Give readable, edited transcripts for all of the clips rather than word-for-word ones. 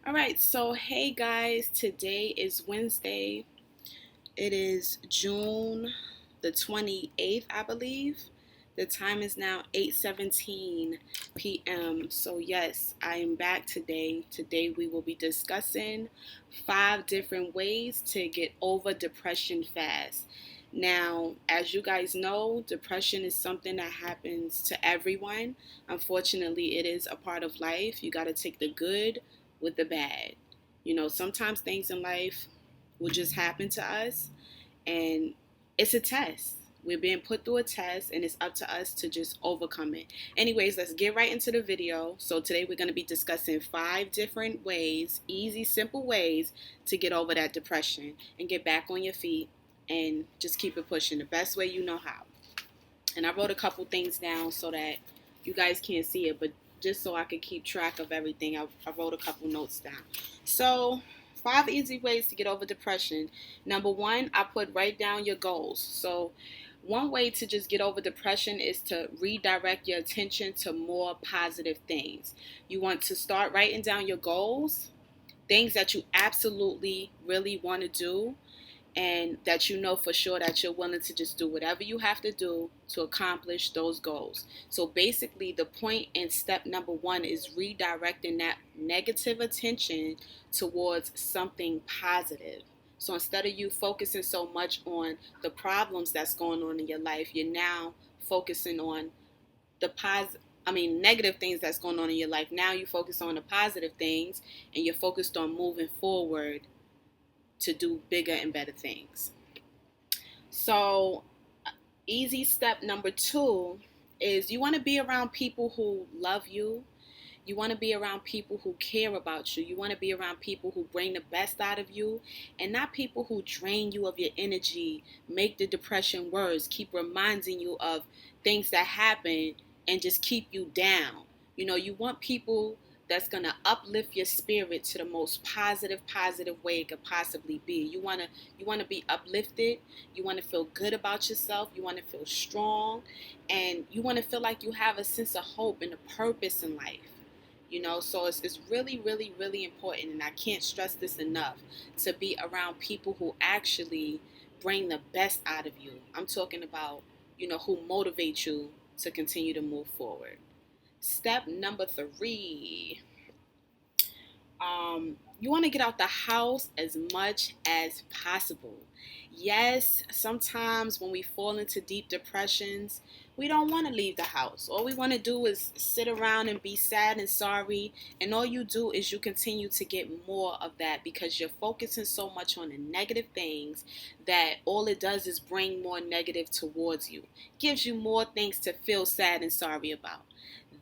All right, so hey guys, today is Wednesday. It is June the 28th, I believe. The time is now 8:17 p.m. So yes, I am back today. Today we will be discussing 5 different ways to get over depression fast. Now, as you guys know, depression is something that happens to everyone. Unfortunately, it is a part of life. You got to take the good with the bad. Sometimes things in life will just happen to us, and it's a test. We're being put through a test, and it's up to us to just overcome it. Anyways, let's get right into the video. So today we're going to be discussing 5 different ways, easy, simple ways to get over that depression and get back on your feet and just keep it pushing the best way you know how. And I wrote a couple things down so that you guys can't see it, but just so I could keep track of everything, I wrote a couple notes down. So, 5 easy ways to get over depression. Number 1, I put write down your goals. So, one way to just get over depression is to redirect your attention to more positive things. You want to start writing down your goals, things that you absolutely really want to do, and that you know for sure that you're willing to just do whatever you have to do to accomplish those goals. So basically, the point in step number 1 is redirecting that negative attention towards something positive. So instead of you focusing so much on the problems that's going on in your life, you're now focusing on the negative things that's going on in your life. Now you focus on the positive things, and you're focused on moving forward to do bigger and better things. So, easy step number 2 is you want to be around people who love you. You want to be around people who care about you. You want to be around people who bring the best out of you, and not people who drain you of your energy, make the depression worse, keep reminding you of things that happen and just keep you down. You want people that's going to uplift your spirit to the most positive way it could possibly be. You want to be uplifted, you want to feel good about yourself, you want to feel strong, and you want to feel like you have a sense of hope and a purpose in life. So it's really, really, really important, and I can't stress this enough, to be around people who actually bring the best out of you. I'm talking about, who motivate you to continue to move forward. Step number 3, you want to get out the house as much as possible. Yes, sometimes when we fall into deep depressions, we don't want to leave the house. All we want to do is sit around and be sad and sorry. And all you do is you continue to get more of that, because you're focusing so much on the negative things that all it does is bring more negative towards you. Gives you more things to feel sad and sorry about.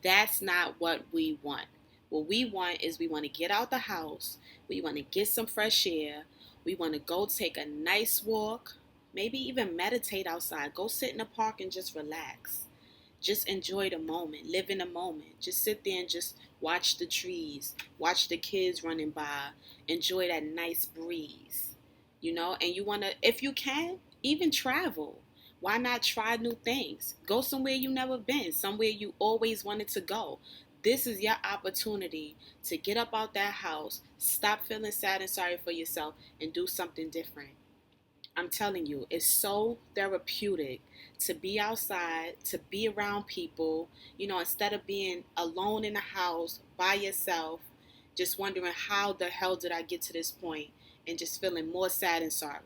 That's not what we want. What we want is we want to get out the house. We want to get some fresh air. We want to go take a nice walk. Maybe even meditate outside. Go sit in the park and just relax. Just enjoy the moment. Live in the moment. Just sit there and just watch the trees. Watch the kids running by. Enjoy that nice breeze. And you want to, if you can, even travel. Why not try new things? Go somewhere you never been. Somewhere you always wanted to go. This is your opportunity to get up out that house, stop feeling sad and sorry for yourself, and do something different. I'm telling you, it's so therapeutic to be outside, to be around people, instead of being alone in the house by yourself, just wondering how the hell did I get to this point, and just feeling more sad and sorry.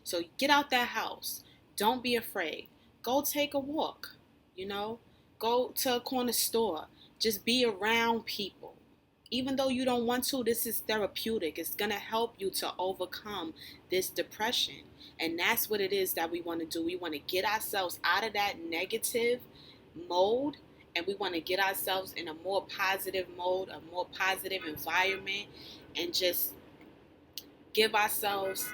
So get out that house. Don't be afraid. Go take a walk, go to a corner store. Just be around people. Even though you don't want to, this is therapeutic. It's going to help you to overcome this depression. And that's what it is that we want to do. We want to get ourselves out of that negative mode, and we want to get ourselves in a more positive mode, a more positive environment, and just give ourselves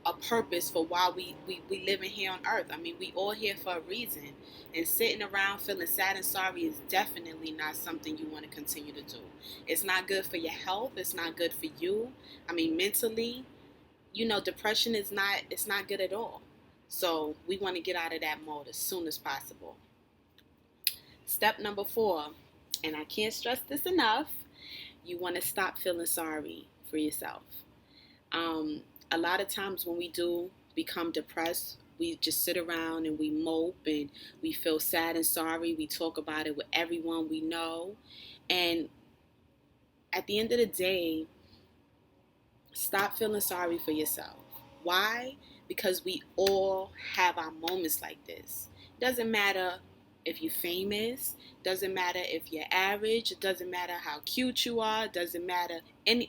a purpose for why we living here on earth. I mean, we all here for a reason. And sitting around feeling sad and sorry is definitely not something you want to continue to do. It's not good for your health. It's not good for you. I mean, mentally, depression is not good at all. So we want to get out of that mode as soon as possible. Step number 4, and I can't stress this enough, you want to stop feeling sorry for yourself. Um, a lot of times when we do become depressed, we just sit around and we mope and we feel sad and sorry. We talk about it with everyone we know. And at the end of the day, stop feeling sorry for yourself. Why? Because we all have our moments like this. It doesn't matter if you're famous, doesn't matter if you're average, it doesn't matter how cute you are, it doesn't matter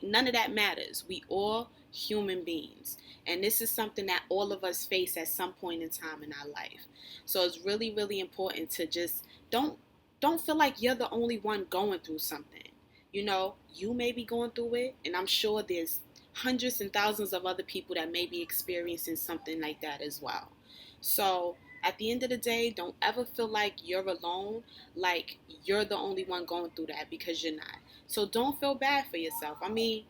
none of that matters. We all human beings. And this is something that all of us face at some point in time in our life. So it's really, really important to just don't feel like you're the only one going through something. You know, you may be going through it, and I'm sure there's hundreds and thousands of other people that may be experiencing something like that as well. So at the end of the day, don't ever feel like you're alone, like you're the only one going through that, because you're not. So don't feel bad for yourself. I mean,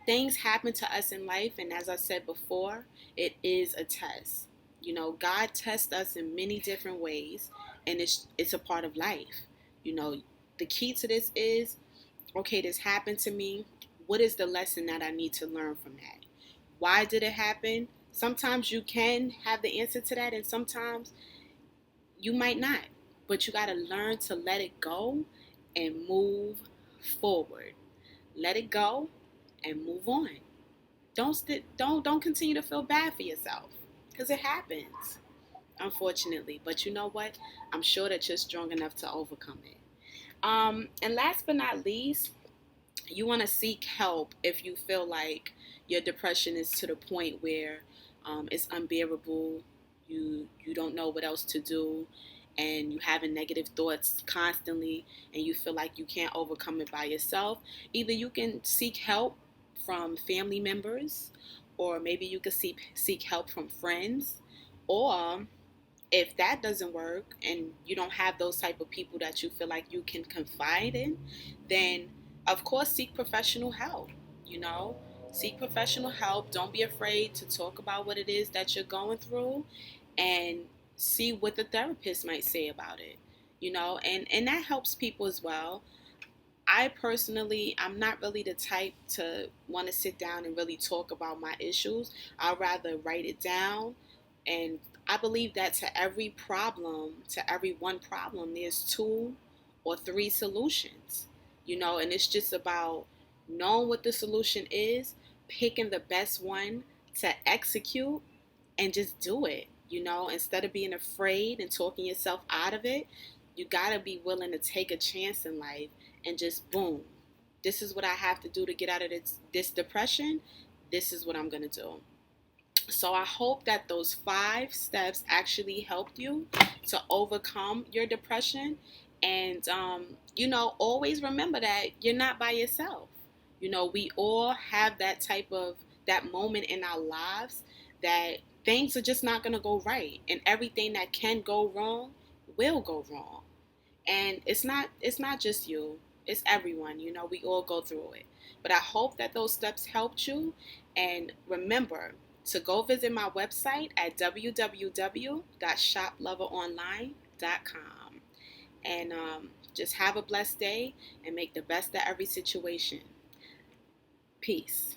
things happen to us in life, and as I said before, it is a test. You know, God tests us in many different ways, and it's a part of life. You know, the key to this is, okay, this happened to me. What is the lesson that I need to learn from that? Why did it happen? Sometimes you can have the answer to that, and sometimes you might not. But you got to learn to let it go and move forward. Let it go and move on. Don't continue to feel bad for yourself, because it happens, unfortunately. But you know what? I'm sure that you're strong enough to overcome it. And last but not least, you want to seek help if you feel like your depression is to the point where it's unbearable. You don't know what else to do, and you having negative thoughts constantly, and you feel like you can't overcome it by yourself. Either you can seek help from family members, or maybe you can seek help from friends, or if that doesn't work and you don't have those type of people that you feel like you can confide in, then of course seek professional help. You know, seek professional help. Don't be afraid to talk about what it is that you're going through, and see what the therapist might say about it. You know, and that helps people as well. I personally, I'm not really the type to want to sit down and really talk about my issues. I'd rather write it down. And I believe that to every one problem, there's two or three solutions, you know, and it's just about knowing what the solution is, picking the best one to execute, and just do it. You know, instead of being afraid and talking yourself out of it, you got to be willing to take a chance in life and just boom. This is what I have to do to get out of this depression. This is what I'm going to do. So I hope that those 5 steps actually helped you to overcome your depression. And, you know, always remember that you're not by yourself. You know, we all have that moment in our lives that things are just not going to go right. And everything that can go wrong will go wrong. And it's not just you, it's everyone. You know, we all go through it. But I hope that those steps helped you. And remember to go visit my website at www.shoploveronline.com. And just have a blessed day and make the best of every situation. Peace.